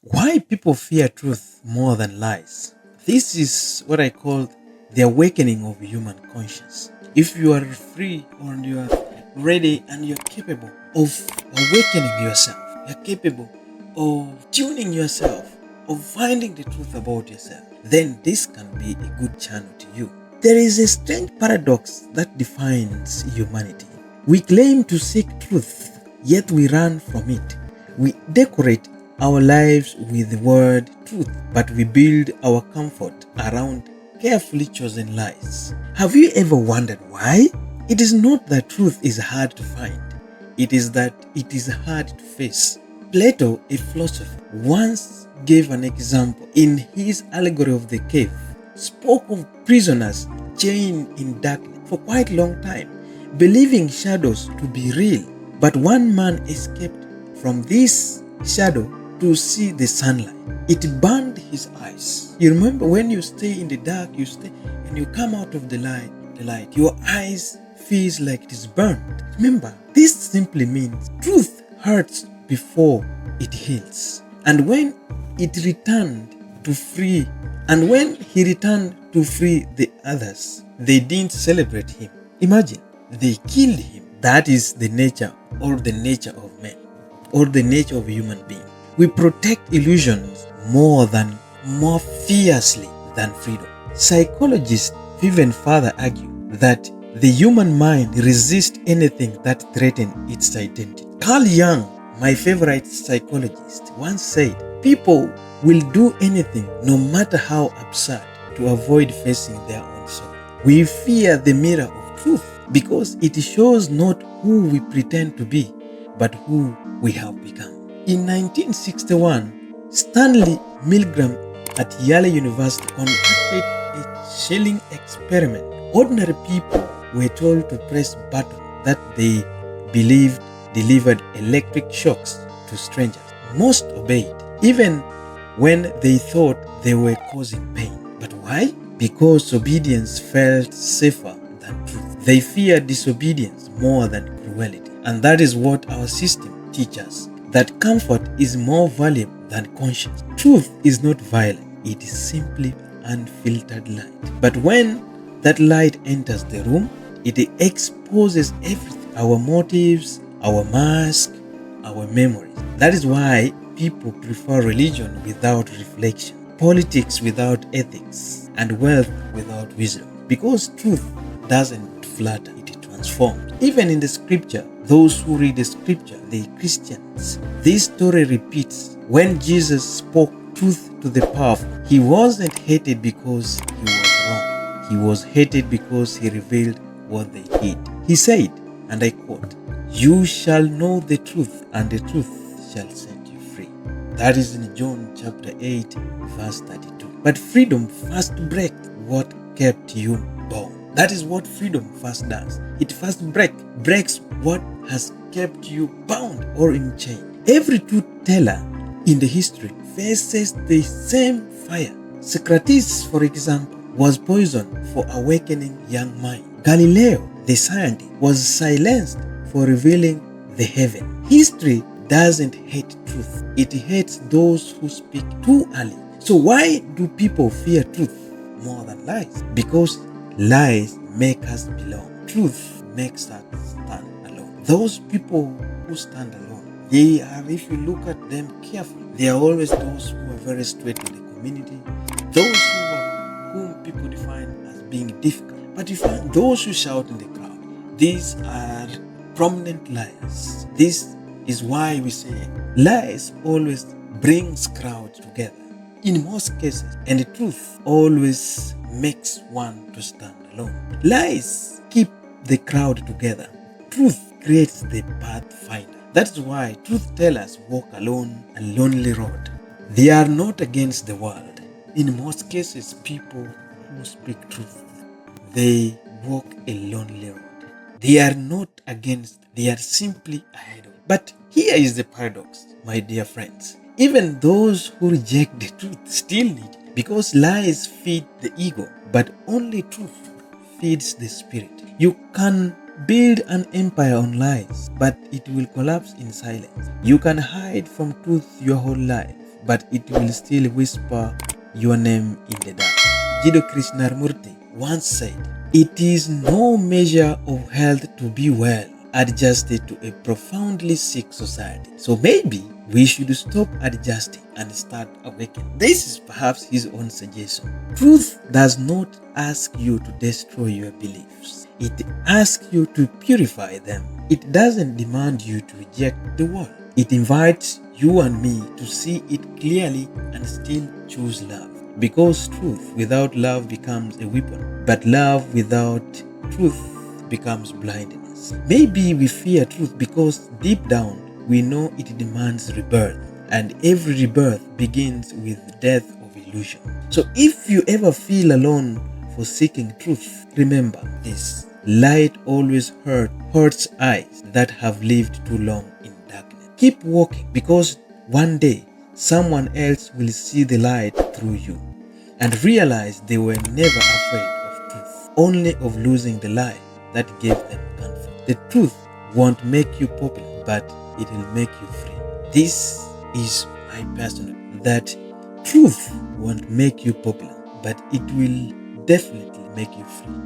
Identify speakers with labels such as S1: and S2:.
S1: Why people fear truth more than lies? This is what I call the awakening of human conscience. If you are free and you are ready and you're capable of awakening yourself, you're capable of tuning yourself, of finding the truth about yourself, then this can be a good channel to you. There is a strange paradox that defines humanity. We claim to seek truth, yet we run from it. We decorate our lives with the word truth, but we build our comfort around carefully chosen lies. Have you ever wondered why? It is not that truth is hard to find, it is that it is hard to face. Plato, a philosopher, once gave an example in his allegory of the cave, spoke of prisoners chained in darkness for quite a long time, believing shadows to be real. But one man escaped from this shadow to see the sunlight. It burned his eyes. You remember when you stay in the dark, you stay and you come out of the light, your eyes feels like it is burned. Remember, this simply means truth hurts before it heals. And when it returned to free, and when he returned to free the others, they didn't celebrate him. Imagine, they killed him. That is the nature of men, or the nature of a human being. We protect illusions more fiercely than freedom. Psychologists even further argue that the human mind resists anything that threatens its identity. Carl Jung, my favorite psychologist, once said, people will do anything, no matter how absurd, to avoid facing their own soul. We fear the mirror of truth because it shows not who we pretend to be, but who we have become. In 1961, Stanley Milgram at Yale University conducted a chilling experiment. Ordinary people were told to press buttons that they believed delivered electric shocks to strangers. Most obeyed, even when they thought they were causing pain. But why? Because obedience felt safer than truth. They feared disobedience more than cruelty. And that is what our system teaches, that comfort is more valuable than conscience. Truth is not violent, it is simply unfiltered light. But when that light enters the room, it exposes everything, our motives, our mask, our memories. That is why people prefer religion without reflection, politics without ethics, and wealth without wisdom. Because truth doesn't flatter, it transforms. Even in the scripture, those who read the scripture, the Christians, this story repeats. When Jesus spoke truth to the powerful, he wasn't hated because he was wrong. He was hated because he revealed what they hid. He said, and I quote, "You shall know the truth, and the truth shall set you free." That is in John chapter 8, verse 32. But freedom first breaks what kept you bound. That is what freedom first does. It first breaks what has kept you bound or in chain. Every truth teller in the history faces the same fire. Socrates, for example, was poisoned for awakening young minds. Galileo, the scientist, was silenced for revealing the heaven. History doesn't hate truth. It hates those who speak too early. So why do people fear truth more than lies? Because lies make us belong. Truth makes us stand alone. Those people who stand alone, they are, if you look at them carefully, they are always those who are very straight in the community, those whom people define as being difficult. But you find those who shout in the crowd, these are prominent liars. This is why we say lies always brings crowds together in most cases, and the truth always makes one to stand alone. Lies keep the crowd together. Truth creates the pathfinder. That's why truth tellers walk alone a lonely road. They are not against the world. In most cases, people who speak truth, they walk a lonely road. They are not against, they are simply ahead of. But here is the paradox, my dear friends. Even those who reject the truth still need, because lies feed the ego, but only truth feeds the spirit. You can build an empire on lies, but it will collapse in silence. You can hide from truth your whole life, but it will still whisper your name in the dark. Jiddu Krishnamurti once said, "It is no measure of health to be well adjusted to a profoundly sick society." So maybe we should stop adjusting and start awakening. This is perhaps his own suggestion. Truth does not ask you to destroy your beliefs. It asks you to purify them. It doesn't demand you to reject the world. It invites you and me to see it clearly and still choose love. Because truth without love becomes a weapon, but love without truth becomes blindness. Maybe we fear truth because deep down we know it demands rebirth, and every rebirth begins with death of illusion. So if you ever feel alone for seeking truth, remember this: light always hurts eyes that have lived too long in darkness. Keep walking, because one day someone else will see the light through you and realize they were never afraid of truth, only of losing the lie that gave them comfort. The truth won't make you popular, but it will make you free. This is my personal, that truth won't make you popular, but it will definitely make you free.